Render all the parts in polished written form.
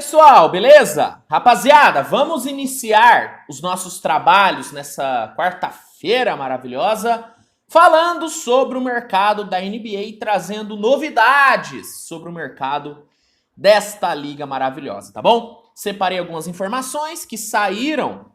pessoal, beleza? Rapaziada, vamos iniciar os nossos trabalhos nessa quarta-feira maravilhosa falando sobre o mercado da NBA, trazendo novidades sobre o mercado desta liga maravilhosa, tá bom? Separei algumas informações que saíram,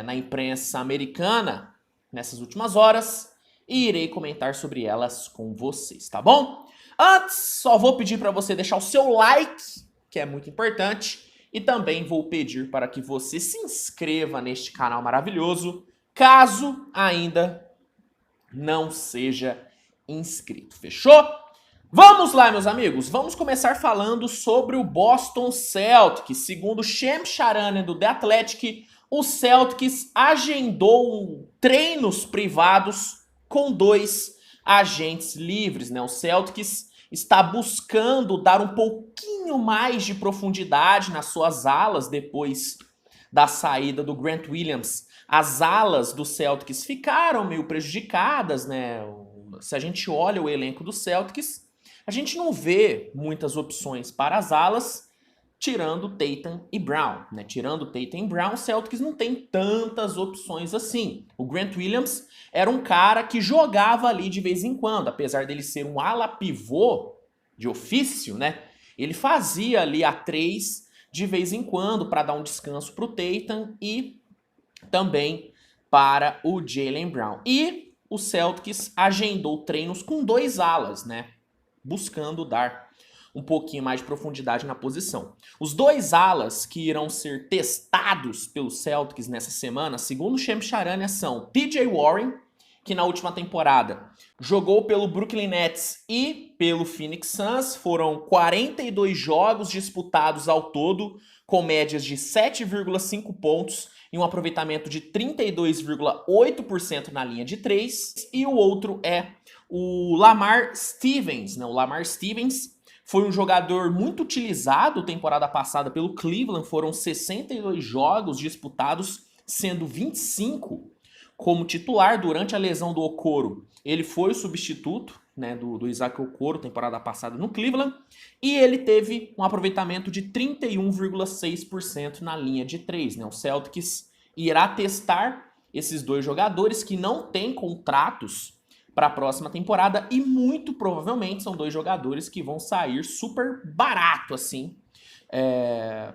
na imprensa americana nessas últimas horas e irei comentar sobre elas com vocês, tá bom? Antes, só vou pedir para você deixar o seu like, que é muito importante, e também vou pedir para que você se inscreva neste canal maravilhoso, caso ainda não seja inscrito, fechou? Vamos lá, meus amigos, vamos começar falando sobre o Boston Celtics. Segundo Shams Charania do The Athletic, o Celtics agendou treinos privados com 2 agentes livres, né? O Celtics está buscando dar um pouquinho mais de profundidade nas suas alas depois da saída do Grant Williams. As alas do Celtics ficaram meio prejudicadas, né? Se a gente olha o elenco do Celtics, a gente não vê muitas opções para as alas, tirando Tatum e Brown, né? Tirando Tatum e Brown, o Celtics não tem tantas opções assim. O Grant Williams era um cara que jogava ali de vez em quando, apesar dele ser um ala pivô de ofício, né? Ele fazia ali a 3 de vez em quando para dar um descanso para o Tatum e também para o Jaylen Brown. E o Celtics agendou treinos com 2 alas, né? Buscando dar um pouquinho mais de profundidade na posição. Os 2 alas que irão ser testados pelos Celtics nessa semana, segundo o Shams Charania, são TJ Warren, que na última temporada jogou pelo Brooklyn Nets e pelo Phoenix Suns. Foram 42 jogos disputados ao todo, com médias de 7,5 pontos e um aproveitamento de 32,8% na linha de 3. E o outro é o Lamar Stevens, né? O Lamar Stevens foi um jogador muito utilizado temporada passada pelo Cleveland. Foram 62 jogos disputados, sendo 25 como titular. Durante a lesão do Okoro, ele foi o substituto, né, do Isaac Okoro temporada passada no Cleveland, e ele teve um aproveitamento de 31,6% na linha de 3. Né? O Celtics irá testar esses 2 jogadores que não têm contratos para a próxima temporada e muito provavelmente são 2 jogadores que vão sair super barato assim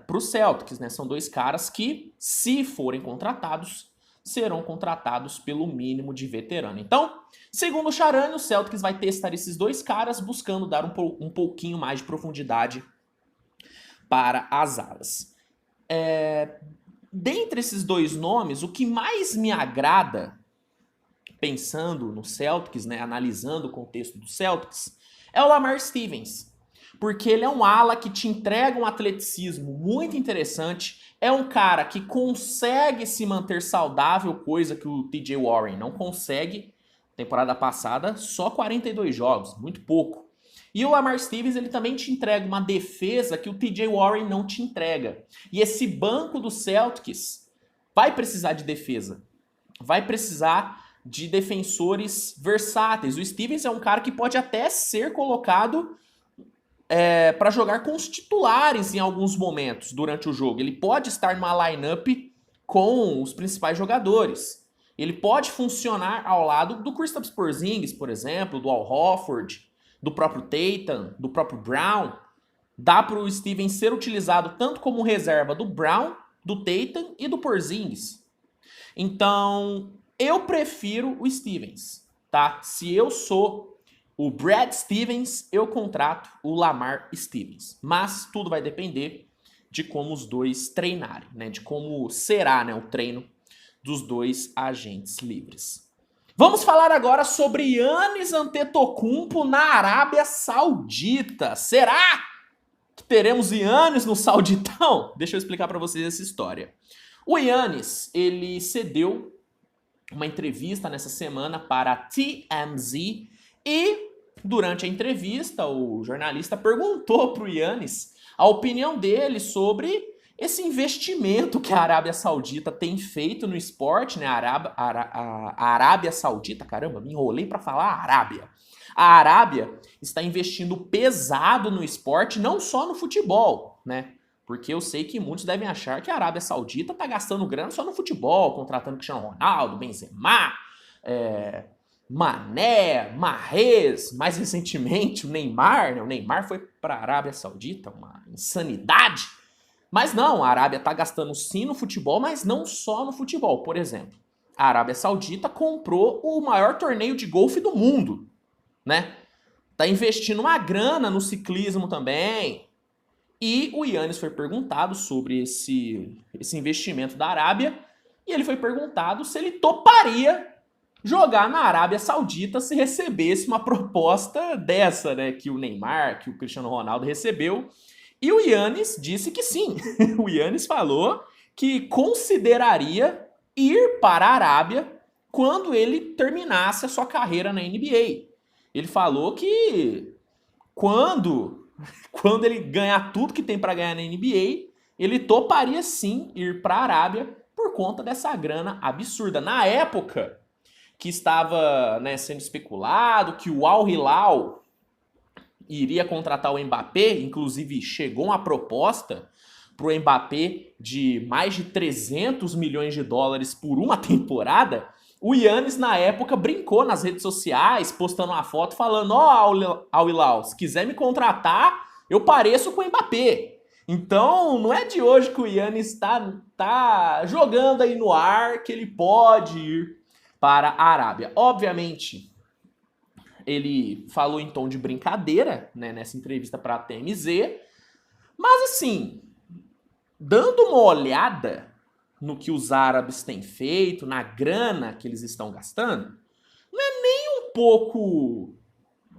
para o Celtics, né? São 2 caras que, se forem contratados, serão contratados pelo mínimo de veterano. Então, segundo o Charania, o Celtics vai testar esses 2 caras buscando dar um pouquinho mais de profundidade para as alas. Dentre esses 2 nomes, o que mais me agrada, pensando no Celtics, né, analisando o contexto do Celtics, é o Lamar Stevens. Porque ele é um ala que te entrega um atleticismo muito interessante, é um cara que consegue se manter saudável, coisa que o TJ Warren não consegue. Temporada passada, só 42 jogos, muito pouco. E o Lamar Stevens, ele também te entrega uma defesa que o TJ Warren não te entrega. E esse banco do Celtics vai precisar de defesa, vai precisar de defensores versáteis. O Stevens é um cara que pode até ser colocado para jogar com os titulares em alguns momentos durante o jogo. Ele pode estar numa lineup com os principais jogadores. Ele pode funcionar ao lado do Kristaps Porzingis, por exemplo, do Al Horford, do próprio Tatum, do próprio Brown. Dá para o Stevens ser utilizado tanto como reserva do Brown, do Tatum e do Porzingis. Então, eu prefiro o Stevens, tá? Se eu sou o Brad Stevens, eu contrato o Lamar Stevens. Mas tudo vai depender de como os 2 treinarem, né? De como será, né, o treino dos 2 agentes livres. Vamos falar agora sobre Giannis Antetokounmpo na Arábia Saudita. Será que teremos Giannis no Sauditão? Deixa eu explicar para vocês essa história. O Giannis, ele cedeu uma entrevista nessa semana para a TMZ e durante a entrevista o jornalista perguntou para o Giannis a opinião dele sobre esse investimento que a Arábia Saudita tem feito no esporte, né? A Arábia Saudita, caramba, me enrolei para falar Arábia. A Arábia está investindo pesado no esporte, não só no futebol, né? Porque eu sei que muitos devem achar que a Arábia Saudita tá gastando grana só no futebol, contratando Cristiano Ronaldo, Benzema, Mané, Mahrez, mais recentemente o Neymar, né? O Neymar foi para a Arábia Saudita, uma insanidade. Mas não, a Arábia tá gastando sim no futebol, mas não só no futebol. Por exemplo, a Arábia Saudita comprou o maior torneio de golfe do mundo, né? Tá investindo uma grana no ciclismo também. E o Yannis foi perguntado sobre esse investimento da Arábia, e ele foi perguntado se ele toparia jogar na Arábia Saudita se recebesse uma proposta dessa, né, que o Neymar, que o Cristiano Ronaldo recebeu. E o Yannis disse que sim. O Yannis falou que consideraria ir para a Arábia quando ele terminasse a sua carreira na NBA. Ele falou que quando ele ganhar tudo que tem para ganhar na NBA, ele toparia sim ir para a Arábia por conta dessa grana absurda. Na época que estava, né, sendo especulado que o Al Hilal iria contratar o Mbappé, inclusive chegou uma proposta para o Mbappé de mais de 300 milhões de dólares por uma temporada. O Yannis, na época, brincou nas redes sociais, postando uma foto falando: ó, Al Hilal, se quiser me contratar, eu pareço com o Mbappé. Então, não é de hoje que o Yannis tá jogando aí no ar que ele pode ir para a Arábia. Obviamente, ele falou em tom de brincadeira, né, nessa entrevista para a TMZ, mas assim, dando uma olhada no que os árabes têm feito, na grana que eles estão gastando, não é nem um pouco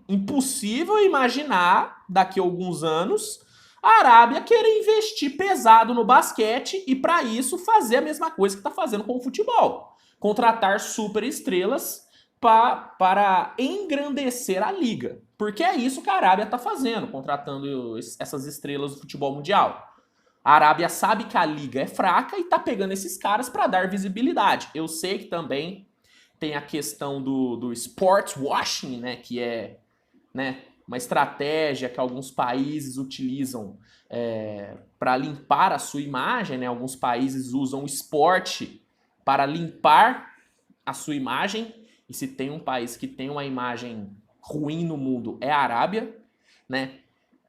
impossível imaginar, daqui a alguns anos, a Arábia querer investir pesado no basquete e, para isso, fazer a mesma coisa que está fazendo com o futebol. Contratar superestrelas para engrandecer a liga. Porque é isso que a Arábia está fazendo, contratando essas estrelas do futebol mundial. A Arábia sabe que a liga é fraca e está pegando esses caras para dar visibilidade. Eu sei que também tem a questão do sports washing, né, que é, né, uma estratégia que alguns países utilizam para limpar a sua imagem, né? Alguns países usam o esporte para limpar a sua imagem. E se tem um país que tem uma imagem ruim no mundo, é a Arábia, né?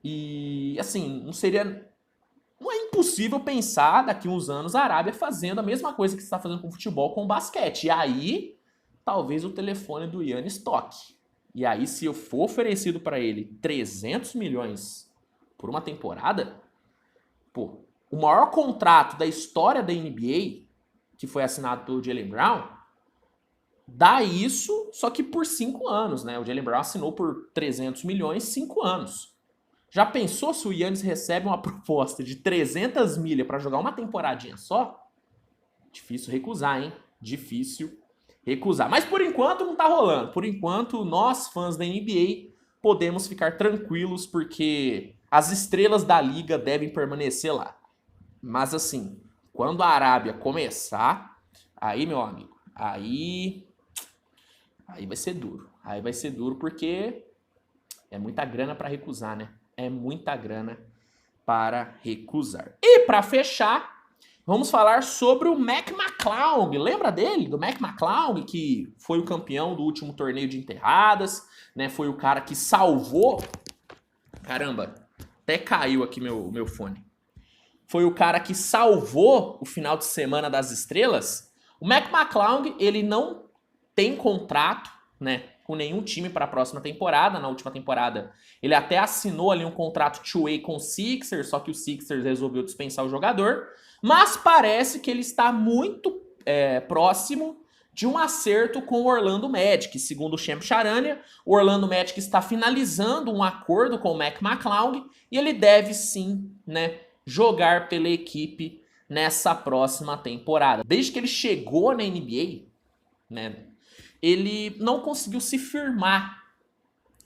E assim, não é impossível pensar daqui a uns anos a Arábia fazendo a mesma coisa que você está fazendo com o futebol, com o basquete. E aí, talvez o telefone do Yannis toque. E aí, se eu for oferecido para ele 300 milhões por uma temporada, pô, o maior contrato da história da NBA, que foi assinado pelo Jaylen Brown, dá isso, só que por 5 anos, né? O Jaylen Brown assinou por 300 milhões, 5 anos. Já pensou se o Yannis recebe uma proposta de 300 milhas para jogar uma temporadinha só? Difícil recusar, hein? Difícil recusar. Mas por enquanto não tá rolando. Por enquanto, nós, fãs da NBA, podemos ficar tranquilos porque as estrelas da liga devem permanecer lá. Mas assim, quando a Arábia começar, aí, meu amigo, aí vai ser duro. Aí vai ser duro porque é muita grana para recusar, né? É muita grana para recusar. E para fechar, vamos falar sobre o Mac McClung. Lembra dele? Do Mac McClung, que foi o campeão do último torneio de enterradas, né? Foi o cara que salvou... Caramba, até caiu aqui meu fone. Foi o cara que salvou o final de semana das estrelas. O Mac McClung, ele não tem contrato, né, com nenhum time para a próxima temporada. Na última temporada, ele até assinou ali um contrato two-way com o Sixers, só que o Sixers resolveu dispensar o jogador. Mas parece que ele está muito próximo de um acerto com o Orlando Magic. Segundo o Shams Charania, o Orlando Magic está finalizando um acordo com o Mac McClung e ele deve sim, né, jogar pela equipe nessa próxima temporada. Desde que ele chegou na NBA, né, ele não conseguiu se firmar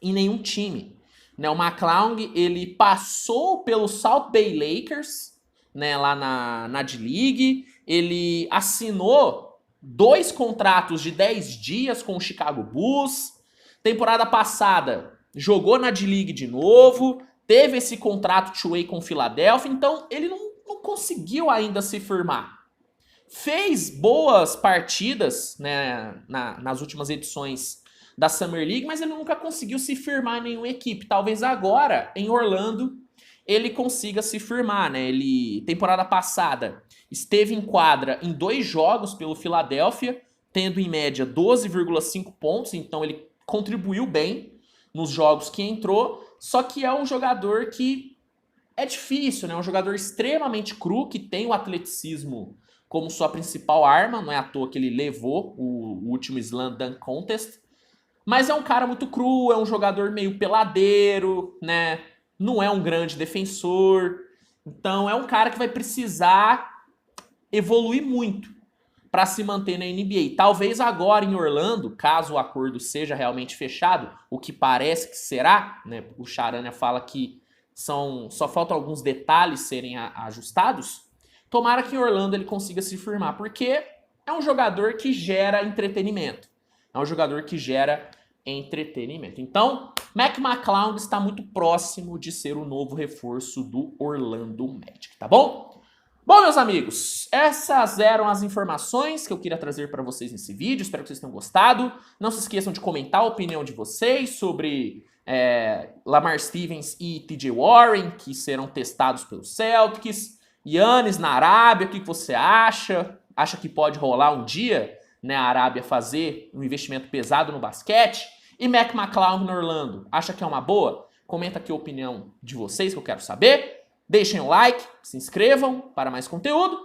em nenhum time. Né, o McClung, ele passou pelo South Bay Lakers, né, lá na D-League. Ele assinou 2 contratos de 10 dias com o Chicago Bulls. Temporada passada, jogou na D-League de novo. Teve esse contrato two-way com o Philadelphia. Então, ele não conseguiu ainda se firmar. Fez boas partidas, né, nas últimas edições da Summer League, mas ele nunca conseguiu se firmar em nenhuma equipe. Talvez agora, em Orlando, ele consiga se firmar, né? Ele, temporada passada, esteve em quadra em 2 jogos pelo Philadelphia, tendo em média 12,5 pontos, então ele contribuiu bem nos jogos que entrou, só que é um jogador que é difícil, né? É um jogador extremamente cru, que tem o atleticismo como sua principal arma, não é à toa que ele levou o último Slam Dunk Contest, mas é um cara muito cru, é um jogador meio peladeiro, né? Não é um grande defensor, então é um cara que vai precisar evoluir muito para se manter na NBA. Talvez agora em Orlando, caso o acordo seja realmente fechado, o que parece que será, né? O Charania fala que só faltam alguns detalhes serem ajustados. Tomara que em Orlando ele consiga se firmar, porque é um jogador que gera entretenimento. É um jogador que gera entretenimento. Então, Mac McClung está muito próximo de ser o novo reforço do Orlando Magic, tá bom? Bom, meus amigos, essas eram as informações que eu queria trazer para vocês nesse vídeo. Espero que vocês tenham gostado. Não se esqueçam de comentar a opinião de vocês sobre Lamar Stevens e TJ Warren, que serão testados pelos Celtics. Giannis na Arábia, o que você acha? Acha que pode rolar um dia, né, a Arábia fazer um investimento pesado no basquete? E Mac McClung no Orlando, acha que é uma boa? Comenta aqui a opinião de vocês que eu quero saber. Deixem o like, se inscrevam para mais conteúdo.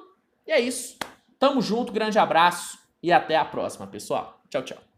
E é isso. Tamo junto, grande abraço e até a próxima, pessoal. Tchau, tchau.